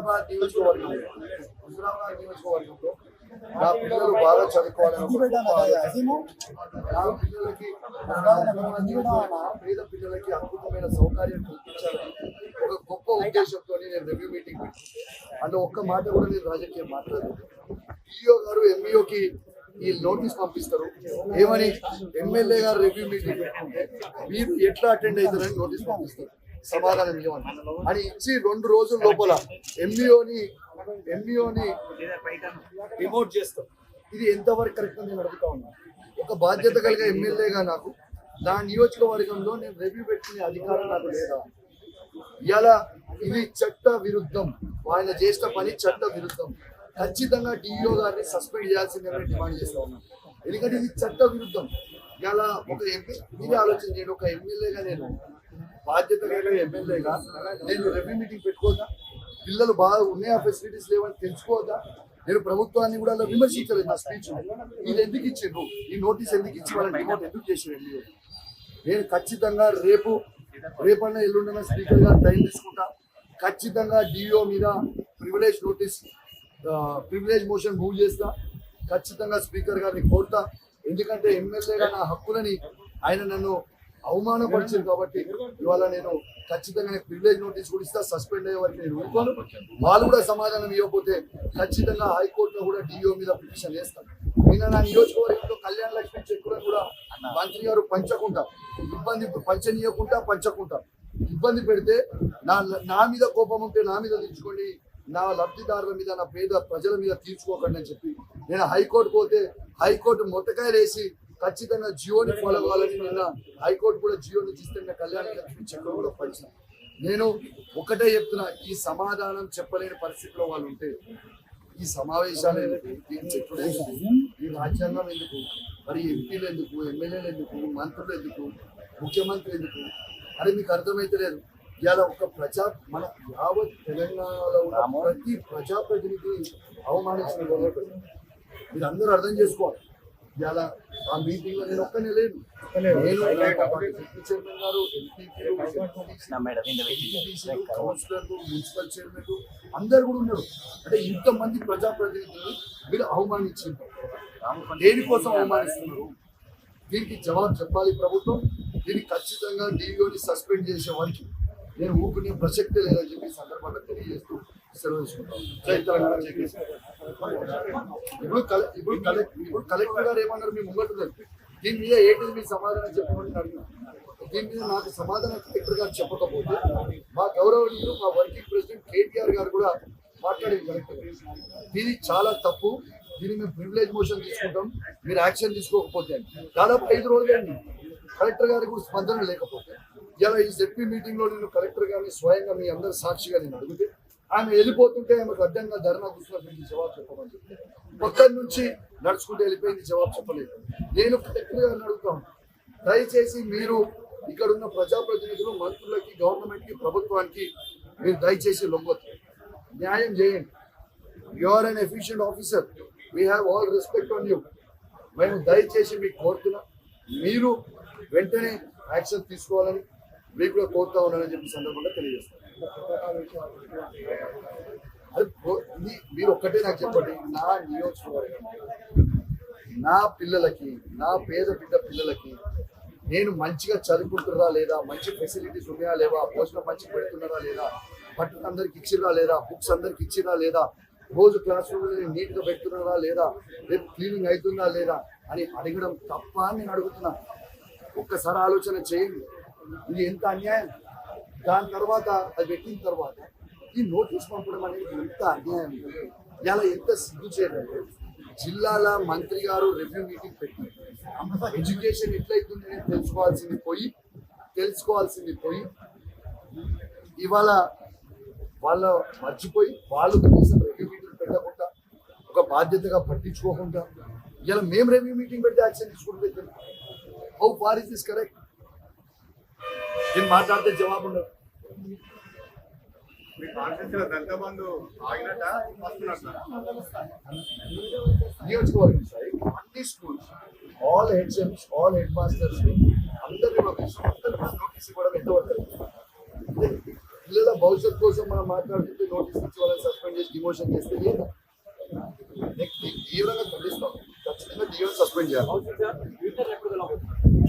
హుజురాబాద్ నియోజకవర్గంలో నా పిల్లలు బాగా చదువుకోవాలని నా పిల్లలకి పేద పిల్లలకి అద్భుతమైన సౌకర్యం కల్పించాలని ఒక గొప్ప ఉద్దేశంతో నేను రివ్యూ మీటింగ్ పెట్టి అంటే ఒక్క మాట కూడా నేను రాజకీయం మాట్లాడలేదు. ఈఓ గారు ఎంఈఓకి ఈ నోటీస్ పంపిస్తారు, ఏమని ఎమ్మెల్యే గారు రివ్యూ మీటింగ్ పెట్టుకుంటే మీరు ఎట్లా అటెండ్ అవుతారని నోటీస్ పంపిస్తారు, సమాధానం ఇవ్వమని అని ఇచ్చి 2 రోజుల లోపల ఎంఈఓని రిమోట్ చేస్తాం. ఇది ఎంతవరకు కరెక్ట్ అని నేను అడుగుతా ఉన్నా. ఒక బాధ్యత కలిగే ఎమ్మెల్యేగా నాకు నా నియోజకవర్గంలో నేను రివ్యూ పెట్టుకునే అధికారం నాకు లేదా? ఇలా ఇది చట్ట విరుద్ధం, ఆయన చేసిన పని చట్ట విరుద్ధం. ఖచ్చితంగా డిఈఓ గారిని సస్పెండ్ చేయాల్సిందని డిమాండ్ చేస్తా ఉన్నాను. ఎందుకంటే ఇది చట్ట విరుద్ధం. ఇలా ఒక మీరే ఆలోచన చేయండి, ఒక ఎమ్మెల్యేగా నేను బాధ్యత కలిగిన ఎమ్మెల్యేగా నేను రివ్యూ మీటింగ్ పెట్టుకోదా? పిల్లలు బాగా ఉన్నాయా, ఫెసిలిటీస్ లేవని తెలుసుకోవద్దా? నేను ప్రభుత్వాన్ని కూడా అలా విమర్శించలేదు నా స్పీచ్. ఇది ఎందుకు ఇచ్చిండ్రు, ఈ నోటీస్ ఎందుకు ఇచ్చి వాళ్ళని రిమోట్ ఎందుకు చేసారు? నేను ఖచ్చితంగా రేపన్నా ఎల్లుండన్నా స్పీకర్ గారు టైం తీసుకుంటా. ఖచ్చితంగా డిఓ మీద ప్రివిలేజ్ మోషన్ మూవ్ చేస్తా. ఖచ్చితంగా స్పీకర్ గారిని కోరుతా. ఎందుకంటే ఎమ్మెల్యేగా నా హక్కులని ఆయన నన్ను అవమానపరిచారు కాబట్టి ఇవాళ నేను ఖచ్చితంగా ప్రివిలేజ్ నోటీస్ కూడా ఇస్తా. సస్పెండ్ అయ్యే వరకు నేను ఊరుకోను. వాళ్ళు కూడా సమాధానం ఇవ్వకపోతే ఖచ్చితంగా హైకోర్టులో కూడా డిఓ మీద పిటిషన్ వేస్తాను. నిన్న నా నియోజకవర్గంలో కళ్యాణ లక్ష్మి చెక్కులను కూడా మంత్రి గారు పంచకుండా ఇబ్బంది పెడితే నా మీద కోపం ఉంటే నా మీద తీర్చుకోండి, నా లబ్ధిదారుల మీద, నా పేద ప్రజల మీద తీర్చుకోకండి అని చెప్పి నేను హైకోర్టు పోతే హైకోర్టు మొట్టకాయలు వేసి ఖచ్చితంగా జియోని ఫాలో అవ్వాలని నిన్న హైకోర్టు కూడా జియోని ఇస్తున్న కళ్యాణ లక్ష్మి చెక్కులు కూడా పంచిన. నేను ఒకటే చెప్తున్నా, ఈ సమాధానం చెప్పలేని పరిస్థితిలో వాళ్ళు ఉంటే ఈ సమావేశాలు ఎందుకు, ఈ చెట్లు ఎందుకు, ఈ రాజ్యాంగం ఎందుకు, మరి ఎంపీలు ఎందుకు, ఎమ్మెల్యేలు ఎందుకు, మంత్రులు ఎందుకు, ముఖ్యమంత్రి ఎందుకు? అది మీకు అర్థమైతే లేదు. ఇవాళ ఒక మన యావత్ తెలంగాణలో ఉన్న ప్రతి ప్రజాప్రతినిధి అవమానించిన మీరు అందరూ అర్థం చేసుకోవాలి. ఇవాళ ఆ మీటింగ్ లో నేను ఒక్కనే లేను. చైర్మన్ గారు, ఎంపీలు, కౌన్సిలర్లు, మున్సిపల్ చైర్మన్లు అందరు కూడా ఉన్నారు. అంటే ఇంతమంది ప్రజాప్రతినిధులు మీరు అవమానించారు. దేనికోసం అవమానిస్తున్నారు? దీనికి జవాబు చెప్పాలి ప్రభుత్వం. దీనికి ఖచ్చితంగా డిఓని సస్పెండ్ చేసే వారికి నేను ఊపినే ప్రసక్తే లేదని చెప్పి సందర్భంగా తెలియజేస్తూ సెలవు తీసుకుంటాను. జై తెలంగాణ. ఇప్పుడు కలెక్టర్ గారు ఏమన్నారు మీ ముంగట్టున్నారు, దీని మీద ఏంటి మీ సమాధానం చెప్పమని అడిగిన. దీని మీద నాకు సమాధానం కలెక్టర్ గారు చెప్పకపోతే మా గౌరవనీయులు, మా వర్కింగ్ ప్రెసిడెంట్ కేటీఆర్ గారు కూడా మాట్లాడేది కలెక్టర్. ఇది చాలా తప్పు, దీన్ని మేము ప్రివిలేజ్ మోషన్ తీసుకుంటాం, మీరు యాక్షన్ తీసుకోకపోతే. దాదాపు 5 రోజులైంది కలెక్టర్ గారికి కూడా స్పందన లేకపోతే. ఇలా ఈ జెడ్పీ మీటింగ్ లో నేను కలెక్టర్ గారిని స్వయంగా మీ అందరి సాక్షిగా నేను అడిగితే ఆమె వెళ్ళిపోతుంటే ఆమెకు అడ్డంగా ధర్నా కూర్చున్నటువంటి జవాబు చెప్పమని చెప్పి పక్కన నుంచి నడుచుకుంటూ వెళ్ళిపోయింది, జవాబు చెప్పలేదు. నేను కలెక్టర్ గారిని అడుగుతాను, దయచేసి మీరు ఇక్కడ ఉన్న ప్రజాప్రతినిధులు, మంత్రులకి, గవర్నమెంట్ కి, ప్రభుత్వానికి మీరు దయచేసి లొంగొద్దు, న్యాయం చేయండి. You are an efficient officer, we have all respect on you. మేము దయచేసి మీకు కోరుతున్నా, మీరు వెంటనే యాక్షన్ తీసుకోవాలని మీకు కూడా కోరుతా ఉన్నానని చెప్పి సందర్భంగా తెలియజేస్తాను. అది మీరు ఒక్కటే నాకు చెప్పండి, నా నియోజకవర్గం నా పిల్లలకి, నా పేద బిడ్డ పిల్లలకి నేను మంచిగా చదువుకుంటున్నారా లేదా, మంచి ఫెసిలిటీస్ ఉన్నాయా లేవా, భోజనం మంచిగా పెడుతున్నారా లేదా, బట్టలు అందరికి ఇచ్చిరా లేదా, బుక్స్ అందరికి ఇచ్చిరా లేదా, రోజు క్లాస్ రూమ్ని నీట్గా పెడుతున్నారా లేదా, రేపు క్లీనింగ్ అవుతుందా లేదా అని అడగడం తప్ప అని నేను అడుగుతున్నా. ఒక్కసారి ఆలోచన చేయండి, ఇది ఎంత అన్యాయం. దాని తర్వాత అది పెట్టిన తర్వాత ఈ నోటీస్ పంపడం అనేది ఎంత అన్యాయం. ఇలా ఎంత సిగ్గు చేయాలంటే జిల్లాల మంత్రి గారు రివ్యూ మీటింగ్ పెట్టి ఎడ్యుకేషన్ ఎట్లయితుంది అనేది తెలుసుకోవాల్సింది పోయి ఇవాళ వాళ్ళ మర్చిపోయి వాళ్ళు కనీసం రివ్యూ మీటింగ్ పెట్టకుండా ఒక బాధ్యతగా పట్టించుకోకుండా ఇలా మేము రివ్యూ మీటింగ్ పెడితే యాక్షన్ తీసుకుంటే how far is this correct? నేను మాట్లాడితే జవాబు ఉండదు. నియోజకవర్గం సార్ అన్ని schools, all HMs, all head masters అందరినీ నోటీస్ ఇవ్వడం ఎంతవరకు పిల్లల భవిష్యత్తు కోసం మనం మాట్లాడుతుంటే నోటీస్ ఇచ్చి వాళ్ళని సస్పెండ్ చేసి డిమోషన్ చేస్తే లేదు. తీవ్రంగా ఖండిస్తాం. ఖచ్చితంగా తీవ్రంగా సస్పెండ్ చేయాలి.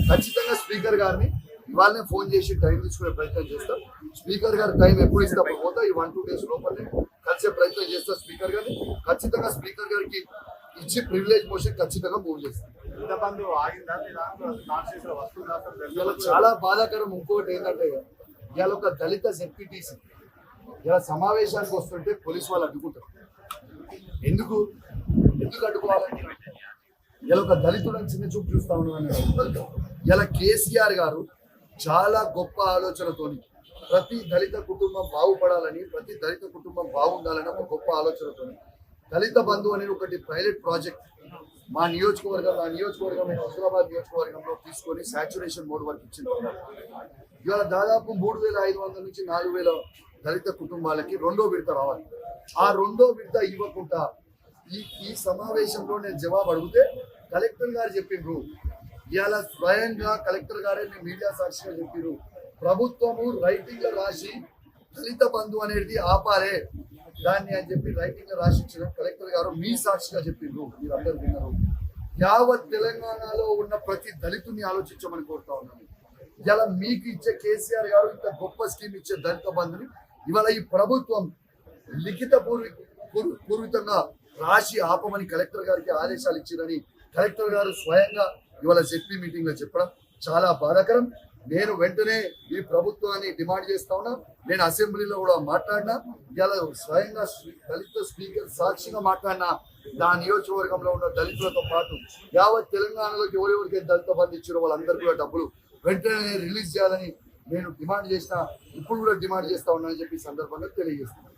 ఖచ్చితంగా స్పీకర్ గారిని ఇవాళనే ఫోన్ చేసి టైం తీసుకునే ప్రయత్నం చేస్తాం. స్పీకర్ గారు టైం ఎప్పుడు ఇస్తే అప్పుడు పోతా. ఈ 1-2 days లోపలనే కలిసే ప్రయత్నం చేస్తా స్పీకర్ గారిని. ఖచ్చితంగా స్పీకర్ గారికి ఇచ్చి ప్రివిలేజ్ మోషన్ ఖచ్చితంగా మూవ్ చేస్తాం. ఇలా చాలా బాధాకరం. ఇంకొకటి ఏంటంటే ఇవాళ ఒక దళిత జెడ్పీటీసీ ఇలా సమావేశానికి వస్తుంటే పోలీసు వాళ్ళు అడ్డుకుంటారు. ఎందుకు అడ్డుకోవాలంటే ఇలా ఒక దళితుడని చిన్న చూపు చూస్తా ఉన్నాను. ఇలా కేసీఆర్ గారు చాలా గొప్ప ఆలోచనతోని ప్రతి దళిత కుటుంబం బాగుపడాలని, ప్రతి దళిత కుటుంబం బాగుండాలని ఒక గొప్ప ఆలోచనతోని దళిత బంధు అనేది ఒకటి పైలట్ ప్రాజెక్ట్ మా నియోజకవర్గం హైదరాబాద్ నియోజకవర్గంలో తీసుకొని సాచురేషన్ మోడ్ వరకు ఇచ్చిన ఇవాళ దాదాపు 3,500 నుంచి 4,000 దళిత కుటుంబాలకి రెండో విడత రావాలి. ఆ రెండో విడత ఇవ్వకుండా ఈ సమావేశంలో నేను జవాబు అడిగితే కలెక్టర్ గారు చెప్పిండ్రు. ఇవాళ స్వయంగా కలెక్టర్ గారే మీడియా సాక్షిగా చెప్పిర్రు, ప్రభుత్వము రైటింగ్ లో రాసి దళిత బంధు అనేది ఆపారే దాన్ని అని చెప్పి రైటింగ్ లో రాసి ఇచ్చిన కలెక్టర్ గారు మీ సాక్షిగా చెప్పిండ్రు. మీరు అందరు విన్నారు. యావత్ తెలంగాణలో ఉన్న ప్రతి దళితుని ఆలోచించమని కోరుతా ఉన్నాను. ఇలా మీకు ఇచ్చే కేసీఆర్ గారు ఇంత గొప్ప స్కీమ్ ఇచ్చే దళిత బంధుని ఇవాళ ఈ ప్రభుత్వం లిఖిత పూర్వితంగా రాసి ఆపమని కలెక్టర్ గారికి ఆదేశాలు ఇచ్చిందని కలెక్టర్ గారు స్వయంగా ఇవాళ జెడ్పీ మీటింగ్ లో చెప్పడం చాలా బాధాకరం. నేను వెంటనే ఈ ప్రభుత్వాన్ని డిమాండ్ చేస్తా ఉన్నా. నేను అసెంబ్లీలో కూడా మాట్లాడినా, ఇలా స్వయంగా దళిత స్పీకర్ సాక్షిగా మాట్లాడినా నా నియోజకవర్గంలో ఉన్న దళితులతో పాటు యావత్ తెలంగాణలోకి ఎవరెవరికి దళిత బంధు ఇచ్చారో వాళ్ళందరూ కూడా డబ్బులు వెంటనే రిలీజ్ చేయాలని నేను డిమాండ్ చేసిన, ఇప్పుడు కూడా డిమాండ్ చేస్తా ఉన్నా అని చెప్పి సందర్భంగా తెలియజేస్తున్నాను.